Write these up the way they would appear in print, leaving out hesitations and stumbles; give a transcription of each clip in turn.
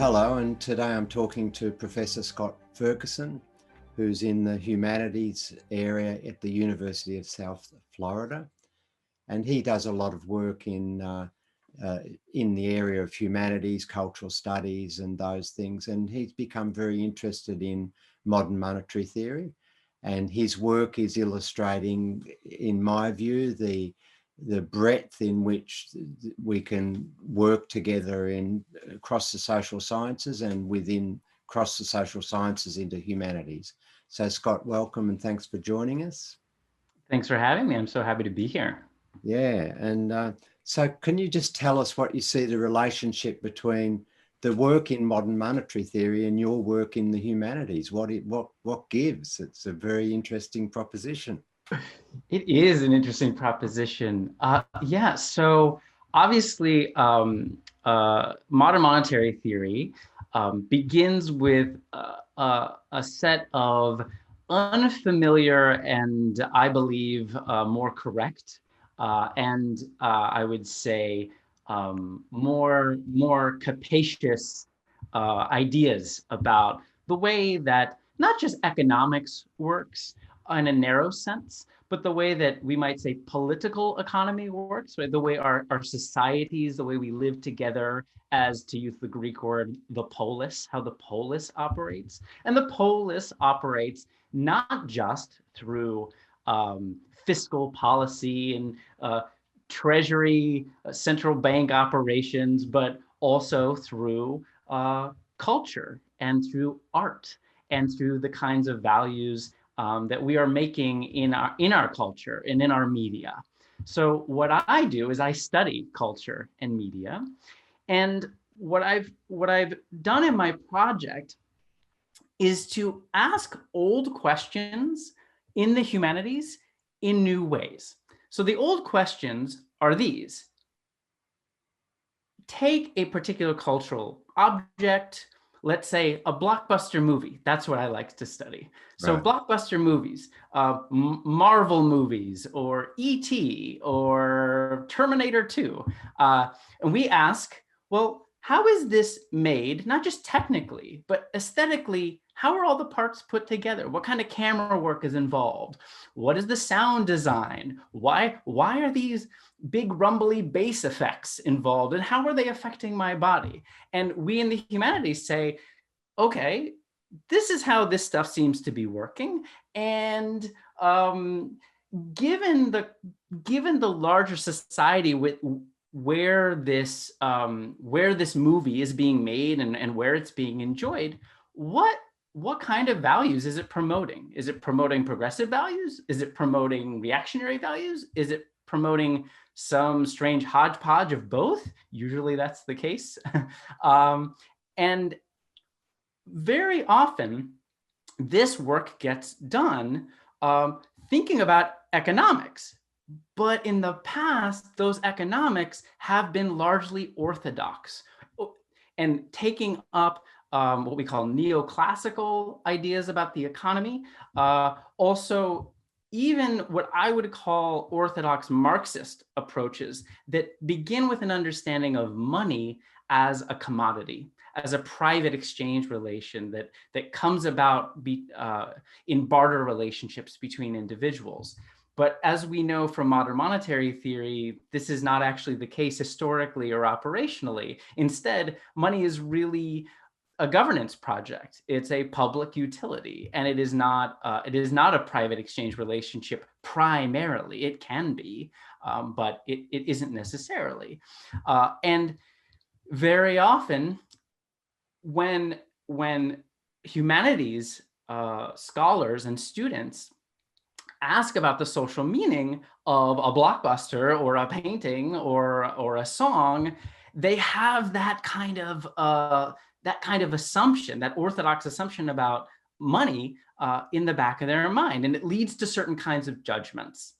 Hello, and today I'm talking to Professor Scott Ferguson, who's in the humanities area at the University of South Florida. And he does a lot of work in the area of humanities, cultural studies, and those things. And he's become very interested in modern monetary theory. And his work is illustrating, in my view, the breadth in which we can work together across the social sciences and across the social sciences into humanities. So Scott, welcome and thanks for joining us. Thanks for having me. I'm so happy to be here. Yeah, and so can you just tell us what you see the relationship between the work in modern monetary theory and your work in the humanities? What gives? It's a very interesting proposition. It is an interesting proposition. Yeah, so obviously, modern monetary theory begins with a set of unfamiliar and, I believe, more correct and I would say more capacious ideas about the way that not just economics works in a narrow sense, but the way that we might say political economy works, right? The way our societies, the way we live together, as to use the Greek word, the polis, how the polis operates. And the polis operates not just through fiscal policy and treasury, central bank operations, but also through culture and through art and through the kinds of values that we are making in our culture and in our media. So what I do is I study culture and media, and what I've done in my project is to ask old questions in the humanities in new ways. So the old questions are these. Take a particular cultural object, let's say a blockbuster movie. That's what I like to study. So right. Blockbuster movies, Marvel movies, or E.T. or Terminator 2. And we ask, well, how is this made, not just technically, but aesthetically? How are all the parts put together? What kind of camera work is involved? What is the sound design? Why are these big rumbly bass effects involved, and how are they affecting my body? And we in the humanities say, okay, this is how this stuff seems to be working. And given the larger society with where this movie is being made and where it's being enjoyed, what kind of values is it promoting? Is it promoting progressive values? Is it promoting reactionary values? Is it promoting some strange hodgepodge of both? Usually that's the case. And very often this work gets done thinking about economics. But in the past, those economics have been largely orthodox and taking up what we call neoclassical ideas about the economy. Also, even what I would call orthodox Marxist approaches that begin with an understanding of money as a commodity, as a private exchange relation that comes about in barter relationships between individuals. But as we know from modern monetary theory, this is not actually the case historically or operationally. Instead, money is really a governance project. It's a public utility, and it is not a private exchange relationship primarily. It can be, but it isn't necessarily. And very often, when humanities scholars and students ask about the social meaning of a blockbuster or a painting or a song, they have that kind of assumption, that orthodox assumption about money in the back of their mind, and it leads to certain kinds of judgments.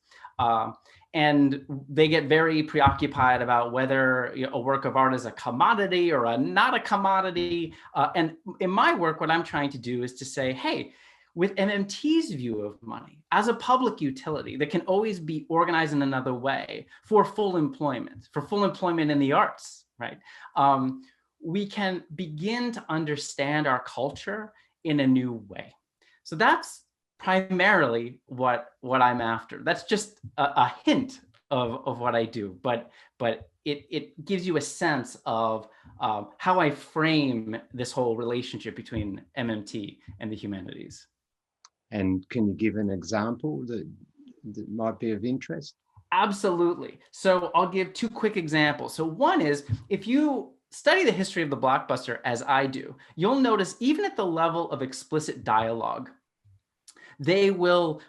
And they get very preoccupied about whether a work of art is a commodity or not a commodity. And in my work, what I'm trying to do is to say, hey, with MMT's view of money as a public utility that can always be organized in another way for full employment in the arts, right? we can begin to understand our culture in a new way. So that's primarily what I'm after. That's just a hint of what I do, but it gives you a sense of how I frame this whole relationship between MMT and the humanities. And can you give an example that might be of interest? Absolutely. So I'll give two quick examples. So one is, if you study the history of the blockbuster as I do, you'll notice even at the level of explicit dialogue, they will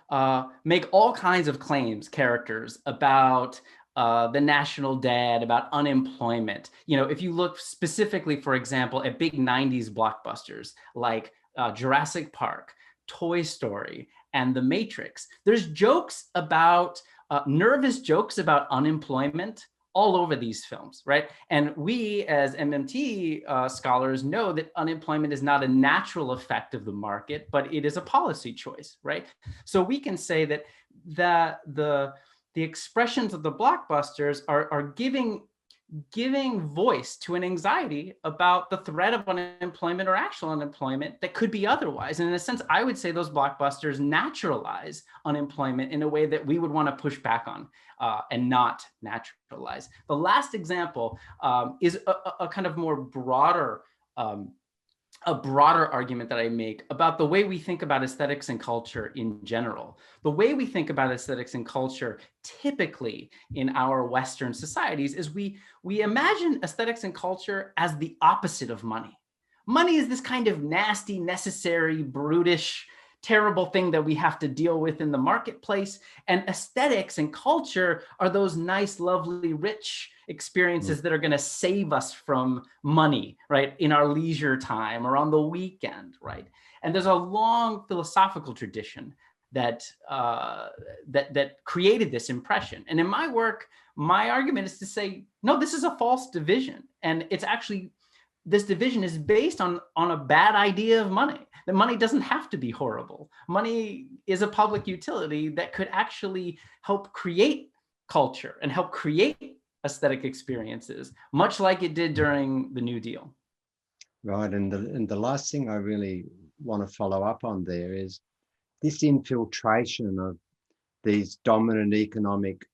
make all kinds of claims, characters, about the national debt, about unemployment. You know, if you look specifically, for example, at big 90s blockbusters like Jurassic Park, Toy Story, and The Matrix, there's jokes about, nervous jokes about unemployment all over these films, right? And we as MMT scholars know that unemployment is not a natural effect of the market, but it is a policy choice, right? So we can say that the expressions of the blockbusters are giving voice to an anxiety about the threat of unemployment or actual unemployment that could be otherwise. And in a sense, I would say those blockbusters naturalize unemployment in a way that we would want to push back on and not naturalize. The last example is a kind of more broader argument that I make about the way we think about aesthetics and culture in general. The way we think about aesthetics and culture typically in our Western societies is we imagine aesthetics and culture as the opposite of money. Money is this kind of nasty, necessary, brutish, terrible thing that we have to deal with in the marketplace. And aesthetics and culture are those nice, lovely, rich experiences that are going to save us from money, right? In our leisure time or on the weekend, right? And there's a long philosophical tradition that created this impression. And in my work, my argument is to say, no, this is a false division. And it's actually, this division is based on a bad idea of money. That money doesn't have to be horrible. Money is a public utility that could actually help create culture and help create aesthetic experiences, much like it did during the New Deal. Right, and the last thing I really want to follow up on there is this infiltration of these dominant economic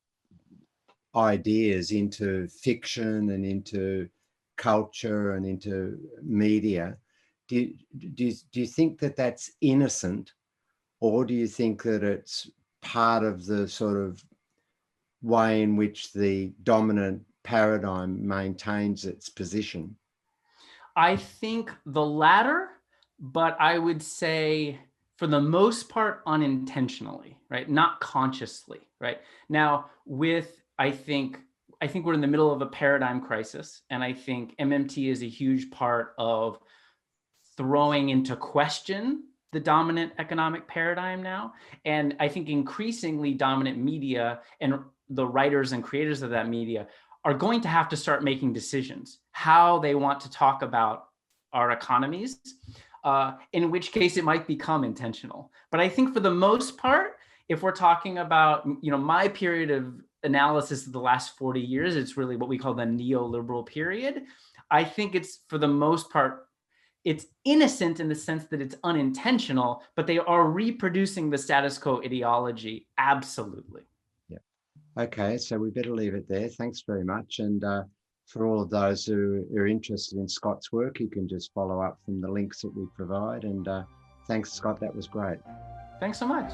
ideas into fiction and into culture and into media. Do you think that that's innocent, or do you think that it's part of the sort of way in which the dominant paradigm maintains its position? I think the latter, but I would say for the most part unintentionally, right? Not consciously, right? Now, I think we're in the middle of a paradigm crisis, and I think MMT is a huge part of throwing into question the dominant economic paradigm now. And I think increasingly dominant media and the writers and creators of that media are going to have to start making decisions how they want to talk about our economies, in which case it might become intentional. But I think for the most part, if we're talking about, my period of analysis of the last 40 years, it's really what we call the neoliberal period. I think it's, for the most part, it's innocent in the sense that it's unintentional, but they are reproducing the status quo ideology. Absolutely. Yeah. Okay, so we better leave it there. Thanks very much. And for all of those who are interested in Scott's work, you can just follow up from the links that we provide. And thanks, Scott. That was great. Thanks so much.